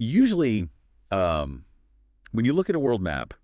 Usually, when you look at a world map,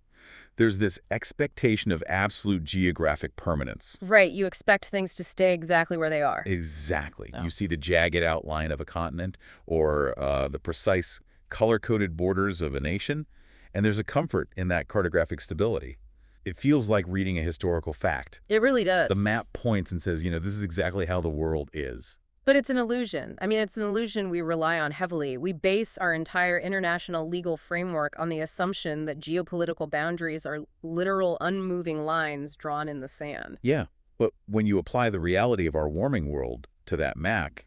there's this expectation of absolute geographic permanence. Right, you expect things to stay exactly where they are. Exactly. Oh. You see the jagged outline of a continent or the precise color-coded borders of a nation, and there's a comfort in that cartographic stability. It feels like reading a historical fact. It really does. The map points and says, this is exactly how the world is. But it's an illusion. I mean, it's an illusion we rely on heavily. We base our entire international legal framework on the assumption that geopolitical boundaries are literal unmoving lines drawn in the sand. Yeah, but when you apply the reality of our warming world to that map,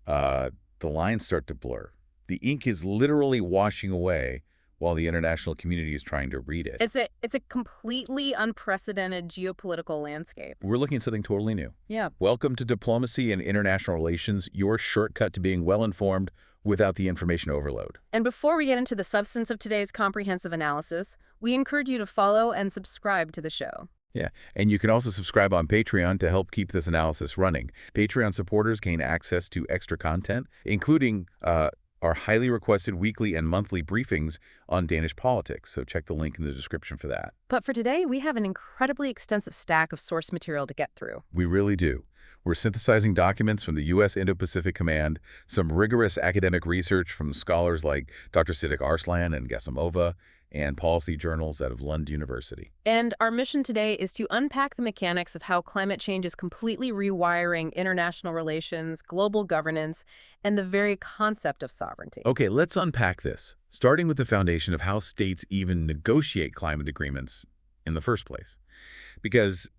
the lines start to blur. The ink is literally washing away while the international community is trying to read it. It's a completely unprecedented geopolitical landscape. We're looking at something totally new. Yeah. Welcome to Diplomacy and International Relations, your shortcut to being well-informed without the information overload. And before we get into the substance of today's comprehensive analysis, we encourage you to follow and subscribe to the show. Yeah, and you can also subscribe on Patreon to help keep this analysis running. Patreon supporters gain access to extra content, including our highly requested weekly and monthly briefings on Danish politics, so check the link in the description for that. But for today, we have an incredibly extensive stack of source material to get through. We really do. We're synthesizing documents from the U.S. Indo-Pacific Command, some rigorous academic research from scholars like Dr. Siddiq Arslan and Gasimova, and policy journals out of Lund University. And our mission today is to unpack the mechanics of how climate change is completely rewiring international relations, global governance, and the very concept of sovereignty. Okay, let's unpack this, starting with the foundation of how states even negotiate climate agreements in the first place. Because,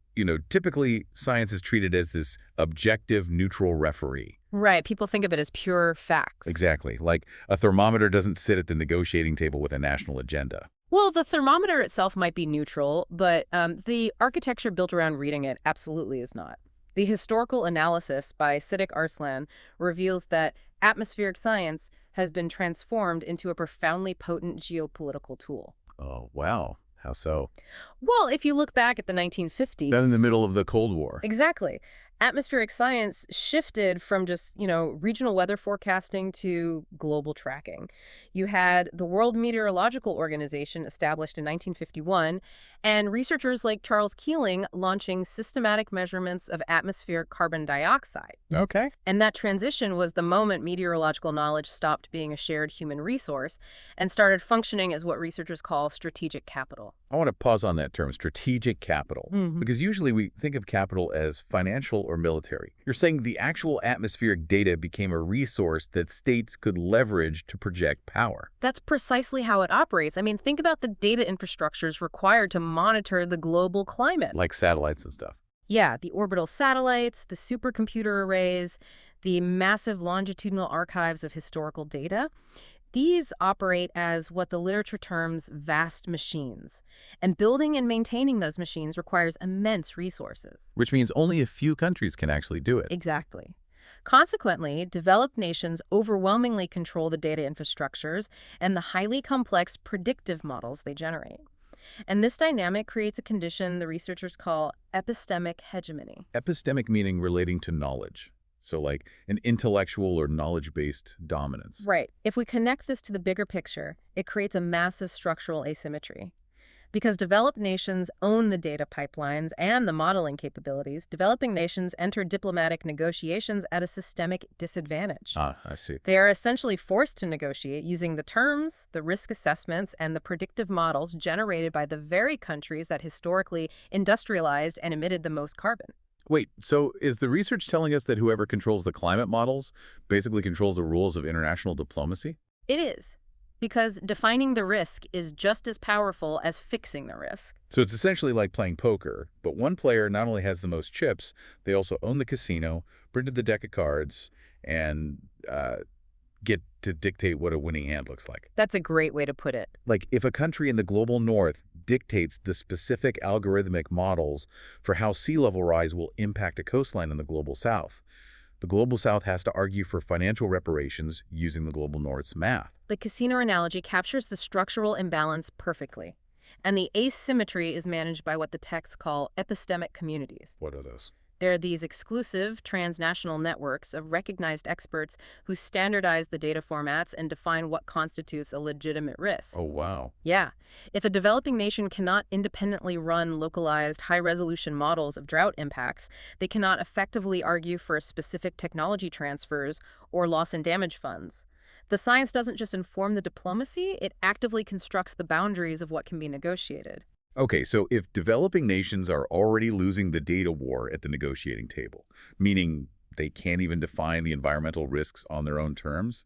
typically science is treated as this objective, neutral referee. Right. People think of it as pure facts. Exactly. Like a thermometer doesn't sit at the negotiating table with a national agenda. Well, the thermometer itself might be neutral, but the architecture built around reading it absolutely is not. The historical analysis by Siddiq Arslan reveals that atmospheric science has been transformed into a profoundly potent geopolitical tool. Oh, wow. How so? Well, if you look back at the 1950s... Then in the middle of the Cold War. Exactly. Atmospheric science shifted from just, regional weather forecasting to global tracking. You had the World Meteorological Organization established in 1951, and researchers like Charles Keeling launching systematic measurements of atmospheric carbon dioxide. Okay. And that transition was the moment meteorological knowledge stopped being a shared human resource and started functioning as what researchers call strategic capital. I want to pause on that term, strategic capital, because usually we think of capital as financial or military. You're saying the actual atmospheric data became a resource that states could leverage to project power. That's precisely how it operates. I mean, think about the data infrastructures required to monitor the global climate. Like satellites and stuff. Yeah, the orbital satellites, the supercomputer arrays, the massive longitudinal archives of historical data. These operate as what the literature terms vast machines. And building and maintaining those machines requires immense resources. Which means only a few countries can actually do it. Exactly. Consequently, developed nations overwhelmingly control the data infrastructures and the highly complex predictive models they generate. And this dynamic creates a condition the researchers call epistemic hegemony. Epistemic meaning relating to knowledge. So like an intellectual or knowledge-based dominance. Right. If we connect this to the bigger picture, it creates a massive structural asymmetry. Because developed nations own the data pipelines and the modeling capabilities, developing nations enter diplomatic negotiations at a systemic disadvantage. Ah, I see. They are essentially forced to negotiate using the terms, the risk assessments, and the predictive models generated by the very countries that historically industrialized and emitted the most carbon. Wait, so is the research telling us that whoever controls the climate models basically controls the rules of international diplomacy? It is. Because defining the risk is just as powerful as fixing the risk. So it's essentially like playing poker, but one player not only has the most chips, they also own the casino, printed the deck of cards, and get to dictate what a winning hand looks like. That's a great way to put it. Like if a country in the global north dictates the specific algorithmic models for how sea level rise will impact a coastline in the global south, the global south has to argue for financial reparations using the global north's math. The casino analogy captures the structural imbalance perfectly. And the asymmetry is managed by what the texts call epistemic communities. What are those? There are these exclusive transnational networks of recognized experts who standardize the data formats and define what constitutes a legitimate risk. Oh, wow. Yeah. If a developing nation cannot independently run localized, high-resolution models of drought impacts, they cannot effectively argue for specific technology transfers or loss and damage funds. The science doesn't just inform the diplomacy, it actively constructs the boundaries of what can be negotiated. Okay, so if developing nations are already losing the data war at the negotiating table, meaning they can't even define the environmental risks on their own terms,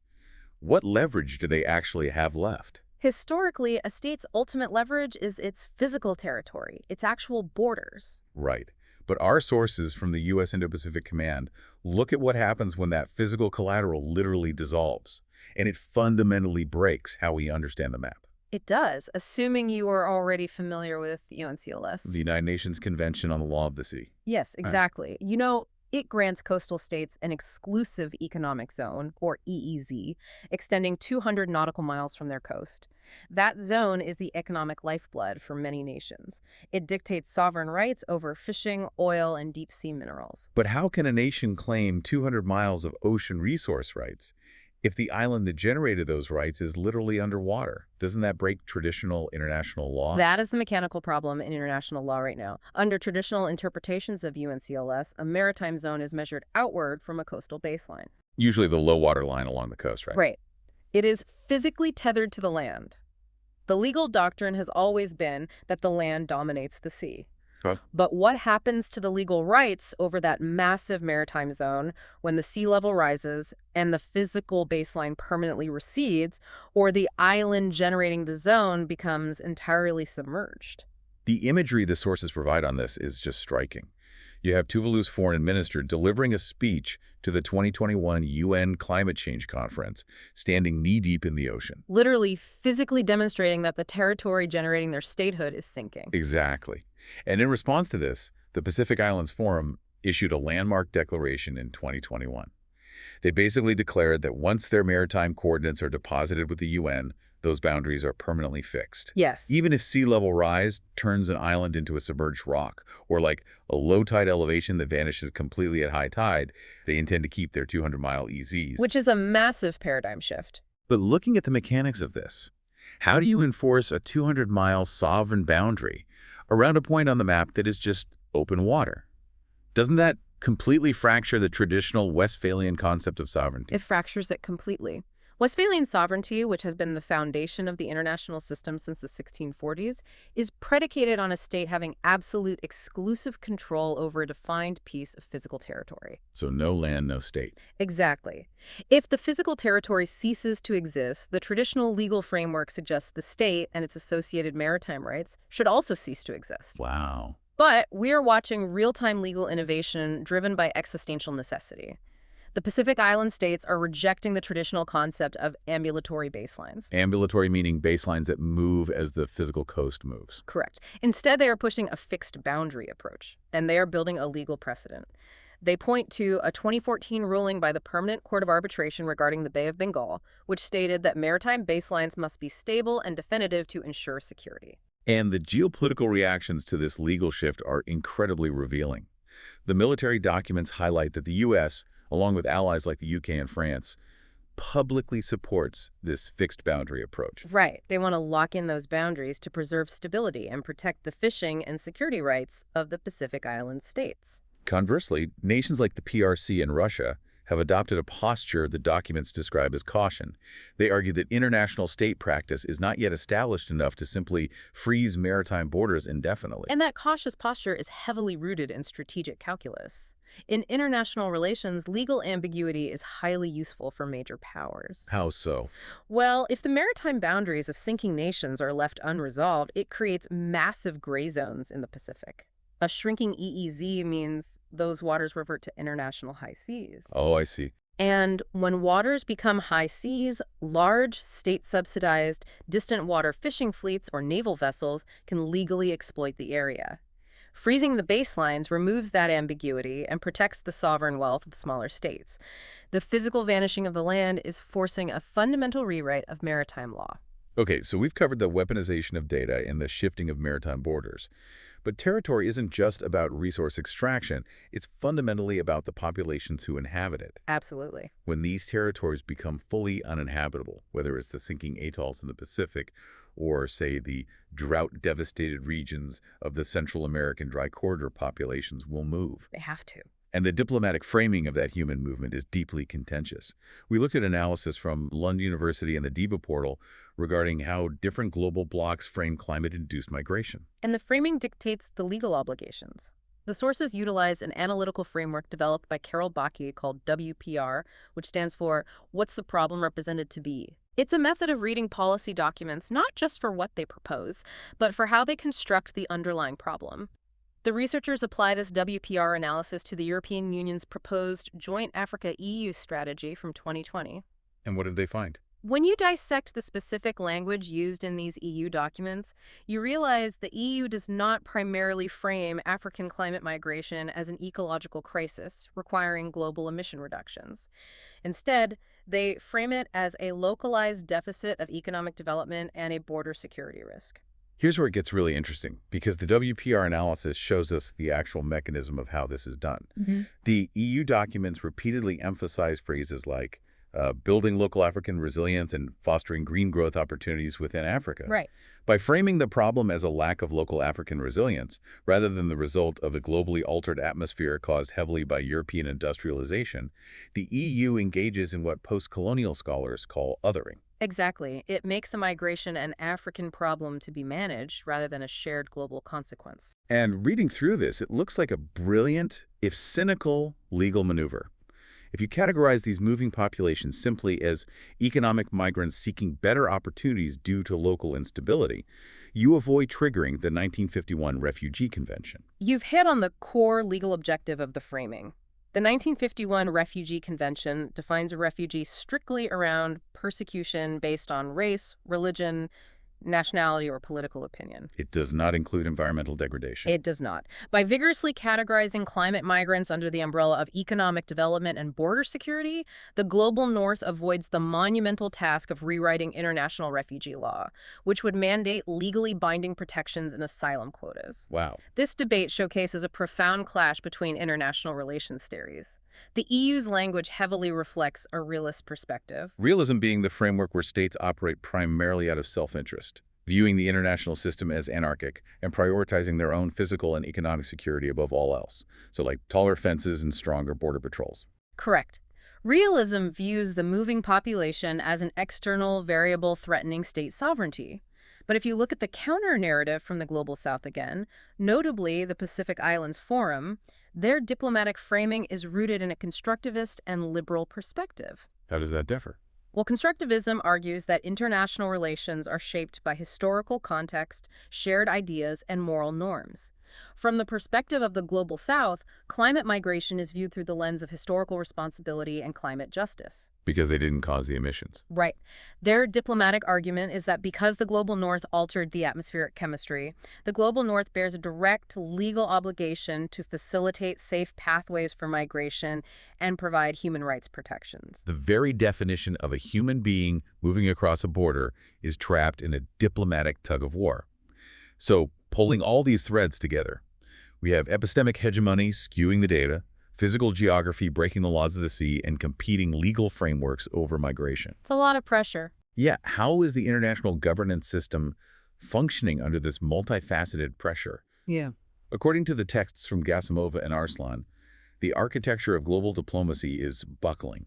what leverage do they actually have left? Historically, a state's ultimate leverage is its physical territory, its actual borders. Right. But our sources from the U.S. Indo-Pacific Command look at what happens when that physical collateral literally dissolves, and it fundamentally breaks how we understand the map. It does, assuming you are already familiar with UNCLS. The United Nations Convention on the Law of the Sea. Yes, All right. exactly. It grants coastal states an exclusive economic zone, or EEZ, extending 200 nautical miles from their coast. That zone is the economic lifeblood for many nations. It dictates sovereign rights over fishing, oil, and deep-sea minerals. But how can a nation claim 200 miles of ocean resource rights if the island that generated those rights is literally underwater? Doesn't that break traditional international law? That is the mechanical problem in international law right now. Under traditional interpretations of UNCLS, a maritime zone is measured outward from a coastal baseline. Usually the low water line along the coast, right? Right. It is physically tethered to the land. The legal doctrine has always been that the land dominates the sea. Okay. But what happens to the legal rights over that massive maritime zone when the sea level rises and the physical baseline permanently recedes, or the island generating the zone becomes entirely submerged? The imagery the sources provide on this is just striking. You have Tuvalu's foreign minister delivering a speech to the 2021 UN Climate Change Conference, standing knee-deep in the ocean. Literally physically demonstrating that the territory generating their statehood is sinking. Exactly. And in response to this, the Pacific Islands Forum issued a landmark declaration in 2021. They basically declared that once their maritime coordinates are deposited with the UN, those boundaries are permanently fixed. Yes. Even if sea level rise turns an island into a submerged rock, or like a low tide elevation that vanishes completely at high tide, they intend to keep their 200-mile EZs. Which is a massive paradigm shift. But looking at the mechanics of this, how do you enforce a 200-mile sovereign boundary around a point on the map that is just open water? Doesn't that completely fracture the traditional Westphalian concept of sovereignty? It fractures it completely. Westphalian sovereignty, which has been the foundation of the international system since the 1640s, is predicated on a state having absolute exclusive control over a defined piece of physical territory. So no land, no state. Exactly. If the physical territory ceases to exist, the traditional legal framework suggests the state and its associated maritime rights should also cease to exist. Wow. But we are watching real-time legal innovation driven by existential necessity. The Pacific Island states are rejecting the traditional concept of ambulatory baselines. Ambulatory meaning baselines that move as the physical coast moves. Correct. Instead, they are pushing a fixed boundary approach, and they are building a legal precedent. They point to a 2014 ruling by the Permanent Court of Arbitration regarding the Bay of Bengal, which stated that maritime baselines must be stable and definitive to ensure security. And the geopolitical reactions to this legal shift are incredibly revealing. The military documents highlight that the U.S., along with allies like the UK and France, publicly supports this fixed boundary approach. Right. They want to lock in those boundaries to preserve stability and protect the fishing and security rights of the Pacific Island states. Conversely, nations like the PRC and Russia have adopted a posture the documents describe as caution. They argue that international state practice is not yet established enough to simply freeze maritime borders indefinitely. And that cautious posture is heavily rooted in strategic calculus. In international relations, legal ambiguity is highly useful for major powers. How so? Well, if the maritime boundaries of sinking nations are left unresolved, it creates massive gray zones in the Pacific. A shrinking EEZ means those waters revert to international high seas. Oh, I see. And when waters become high seas, large, state-subsidized, distant water fishing fleets or naval vessels can legally exploit the area. Freezing the baselines removes that ambiguity and protects the sovereign wealth of smaller states. The physical vanishing of the land is forcing a fundamental rewrite of maritime law. Okay, so we've covered the weaponization of data and the shifting of maritime borders. But territory isn't just about resource extraction, it's fundamentally about the populations who inhabit it. Absolutely. When these territories become fully uninhabitable, whether it's the sinking atolls in the Pacific or, say, the drought-devastated regions of the Central American dry corridor, populations will move. They have to. And the diplomatic framing of that human movement is deeply contentious. We looked at analysis from Lund University and the DIVA portal regarding how different global blocs frame climate-induced migration. And the framing dictates the legal obligations. The sources utilize an analytical framework developed by Carol Bakke called WPR, which stands for What's the Problem Represented to Be? It's a method of reading policy documents not just for what they propose, but for how they construct the underlying problem. The researchers apply this WPR analysis to the European Union's proposed joint Africa-EU strategy from 2020. And what did they find? When you dissect the specific language used in these EU documents, you realize the EU does not primarily frame African climate migration as an ecological crisis requiring global emission reductions. Instead, they frame it as a localized deficit of economic development and a border security risk. Here's where it gets really interesting, because the WPR analysis shows us the actual mechanism of how this is done. The EU documents repeatedly emphasize phrases like building local African resilience and fostering green growth opportunities within Africa. Right. By framing the problem as a lack of local African resilience, rather than the result of a globally altered atmosphere caused heavily by European industrialization, the EU engages in what post-colonial scholars call othering. Exactly. It makes the migration an African problem to be managed rather than a shared global consequence. And reading through this, it looks like a brilliant, if cynical, legal maneuver. If you categorize these moving populations simply as economic migrants seeking better opportunities due to local instability, you avoid triggering the 1951 Refugee Convention. You've hit on the core legal objective of the framing. The 1951 Refugee Convention defines a refugee strictly around persecution based on race, religion, nationality, or political opinion. It does not include environmental degradation. It does not. By vigorously categorizing climate migrants under the umbrella of economic development and border security, the global north avoids the monumental task of rewriting international refugee law, which would mandate legally binding protections and asylum quotas. Wow. This debate showcases a profound clash between international relations theories. The EU's language heavily reflects a realist perspective. Realism being the framework where states operate primarily out of self-interest, viewing the international system as anarchic and prioritizing their own physical and economic security above all else. So like taller fences and stronger border patrols. Correct. Realism views the moving population as an external variable threatening state sovereignty. But if you look at the counter-narrative from the Global South again, notably the Pacific Islands Forum, their diplomatic framing is rooted in a constructivist and liberal perspective. How does that differ? Well, constructivism argues that international relations are shaped by historical context, shared ideas, and moral norms. From the perspective of the Global South, climate migration is viewed through the lens of historical responsibility and climate justice. Because they didn't cause the emissions. Right. Their diplomatic argument is that because the Global North altered the atmospheric chemistry, the Global North bears a direct legal obligation to facilitate safe pathways for migration and provide human rights protections. The very definition of a human being moving across a border is trapped in a diplomatic tug-of-war. So, pulling all these threads together, we have epistemic hegemony skewing the data, physical geography breaking the laws of the sea, and competing legal frameworks over migration. It's a lot of pressure. Yeah, how is the international governance system functioning under this multifaceted pressure? Yeah. According to the texts from Gasimova and Arslan, the architecture of global diplomacy is buckling.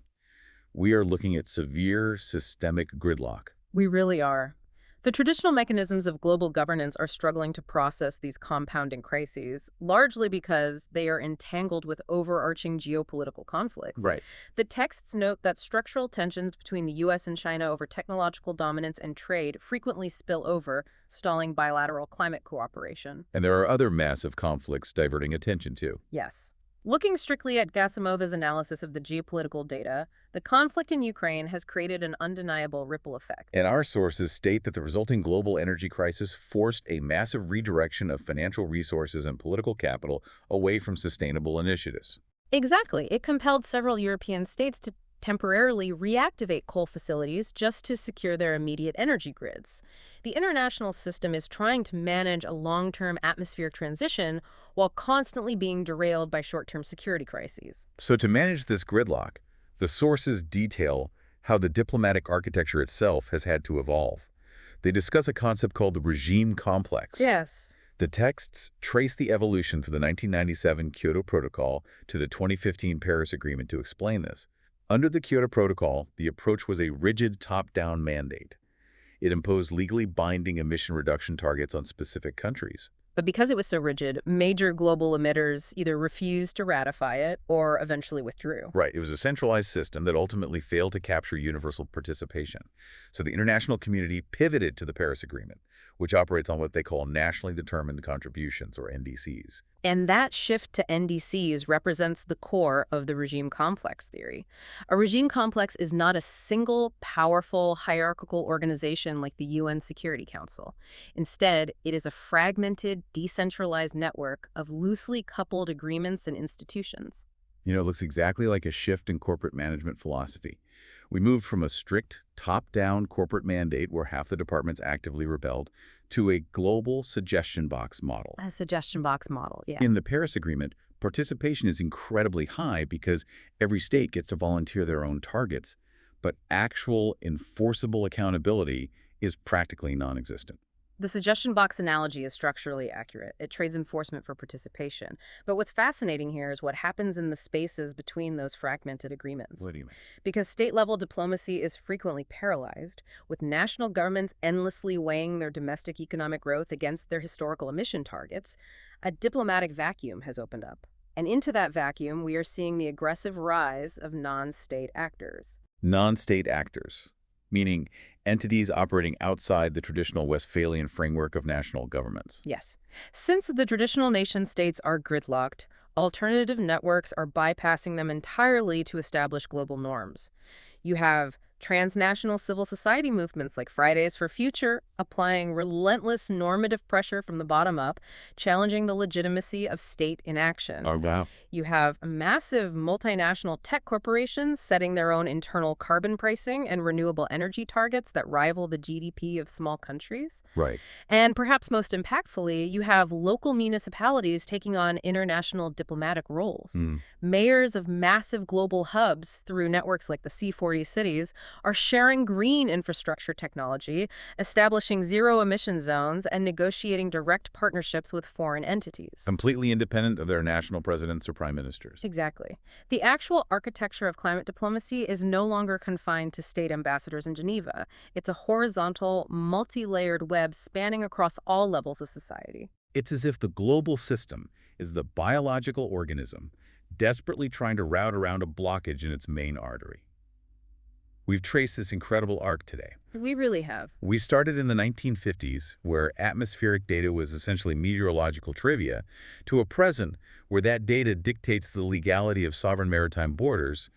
We are looking at severe systemic gridlock. We really are. The traditional mechanisms of global governance are struggling to process these compounding crises, largely because they are entangled with overarching geopolitical conflicts. Right. The texts note that structural tensions between the U.S. and China over technological dominance and trade frequently spill over, stalling bilateral climate cooperation. And there are other massive conflicts diverting attention too. Yes. Looking strictly at Gasimova's analysis of the geopolitical data, the conflict in Ukraine has created an undeniable ripple effect. And our sources state that the resulting global energy crisis forced a massive redirection of financial resources and political capital away from sustainable initiatives. Exactly. It compelled several European states to temporarily reactivate coal facilities just to secure their immediate energy grids. The international system is trying to manage a long-term atmospheric transition while constantly being derailed by short-term security crises. So to manage this gridlock, the sources detail how the diplomatic architecture itself has had to evolve. They discuss a concept called the regime complex. Yes. The texts trace the evolution from the 1997 Kyoto Protocol to the 2015 Paris Agreement to explain this. Under the Kyoto Protocol, the approach was a rigid top-down mandate. It imposed legally binding emission reduction targets on specific countries. But because it was so rigid, major global emitters either refused to ratify it or eventually withdrew. Right, it was a centralized system that ultimately failed to capture universal participation. So the international community pivoted to the Paris Agreement, which operates on what they call nationally determined contributions, or NDCs. And that shift to NDCs represents the core of the regime complex theory. A regime complex is not a single, powerful, hierarchical organization like the UN Security Council. Instead, it is a fragmented, decentralized network of loosely coupled agreements and institutions. You know, it looks exactly like a shift in corporate management philosophy. We moved from a strict, top-down corporate mandate where half the departments actively rebelled to a global suggestion box model. A suggestion box model, yeah. In the Paris Agreement, participation is incredibly high because every state gets to volunteer their own targets, but actual enforceable accountability is practically non-existent. The suggestion box analogy is structurally accurate. It trades enforcement for participation. But what's fascinating here is what happens in the spaces between those fragmented agreements. What do you mean? Because state-level diplomacy is frequently paralyzed, with national governments endlessly weighing their domestic economic growth against their historical emission targets, a diplomatic vacuum has opened up. And into that vacuum, we are seeing the aggressive rise of non-state actors. Non-state actors, meaning entities operating outside the traditional Westphalian framework of national governments. Yes. Since the traditional nation-states are gridlocked, alternative networks are bypassing them entirely to establish global norms. You have transnational civil society movements like Fridays for Future applying relentless normative pressure from the bottom up, challenging the legitimacy of state inaction. Oh, wow. You have massive multinational tech corporations setting their own internal carbon pricing and renewable energy targets that rival the GDP of small countries. Right. And perhaps most impactfully, you have local municipalities taking on international diplomatic roles. Mayors of massive global hubs through networks like the C40 cities are sharing green infrastructure technology, establishing zero-emission zones, and negotiating direct partnerships with foreign entities. Completely independent of their national presidents or prime ministers. Exactly. The actual architecture of climate diplomacy is no longer confined to state ambassadors in Geneva. It's a horizontal, multi-layered web spanning across all levels of society. It's as if the global system is the biological organism desperately trying to route around a blockage in its main artery. We've traced this incredible arc today. We really have. We started in the 1950s, where atmospheric data was essentially meteorological trivia, to a present where that data dictates the legality of sovereign maritime borders,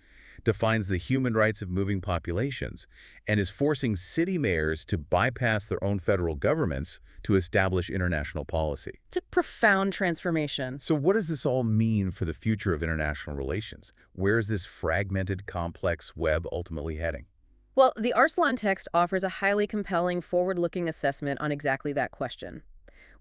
defines the human rights of moving populations, and is forcing city mayors to bypass their own federal governments to establish international policy. It's a profound transformation. So what does this all mean for the future of international relations? Where is this fragmented, complex web ultimately heading? Well, the Arslan text offers a highly compelling, forward-looking assessment on exactly that question.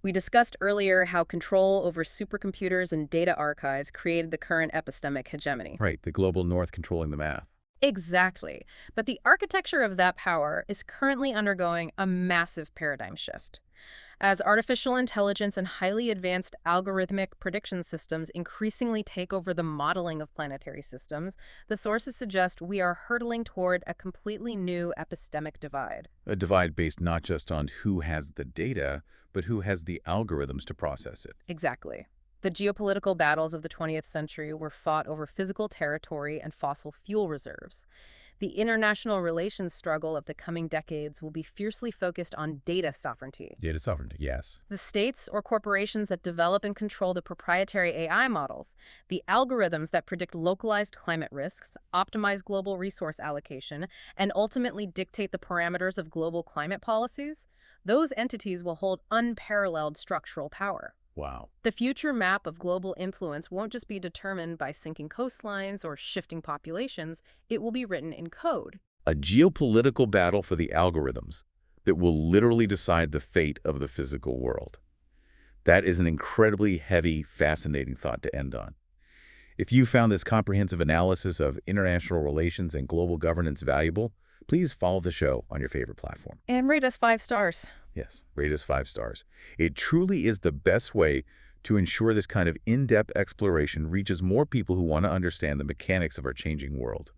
We discussed earlier how control over supercomputers and data archives created the current epistemic hegemony. Right, the global north controlling the math. Exactly. But the architecture of that power is currently undergoing a massive paradigm shift. As artificial intelligence and highly advanced algorithmic prediction systems increasingly take over the modeling of planetary systems, the sources suggest we are hurtling toward a completely new epistemic divide. A divide based not just on who has the data, but who has the algorithms to process it. Exactly. The geopolitical battles of the 20th century were fought over physical territory and fossil fuel reserves. The international relations struggle of the coming decades will be fiercely focused on data sovereignty. Data sovereignty, yes. The states or corporations that develop and control the proprietary AI models, the algorithms that predict localized climate risks, optimize global resource allocation, and ultimately dictate the parameters of global climate policies, those entities will hold unparalleled structural power. Wow. The future map of global influence won't just be determined by sinking coastlines or shifting populations, it will be written in code. A geopolitical battle for the algorithms that will literally decide the fate of the physical world. That is an incredibly heavy, fascinating thought to end on. If you found this comprehensive analysis of international relations and global governance valuable, please follow the show on your favorite platform. And rate us 5 stars. Yes, rate us 5 stars. It truly is the best way to ensure this kind of in-depth exploration reaches more people who want to understand the mechanics of our changing world.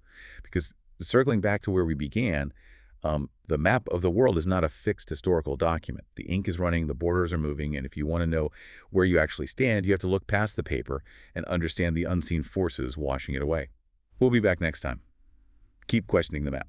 Because circling back to where we began, the map of the world is not a fixed historical document. The ink is running, the borders are moving, and if you want to know where you actually stand, you have to look past the paper and understand the unseen forces washing it away. We'll be back next time. Keep questioning the map.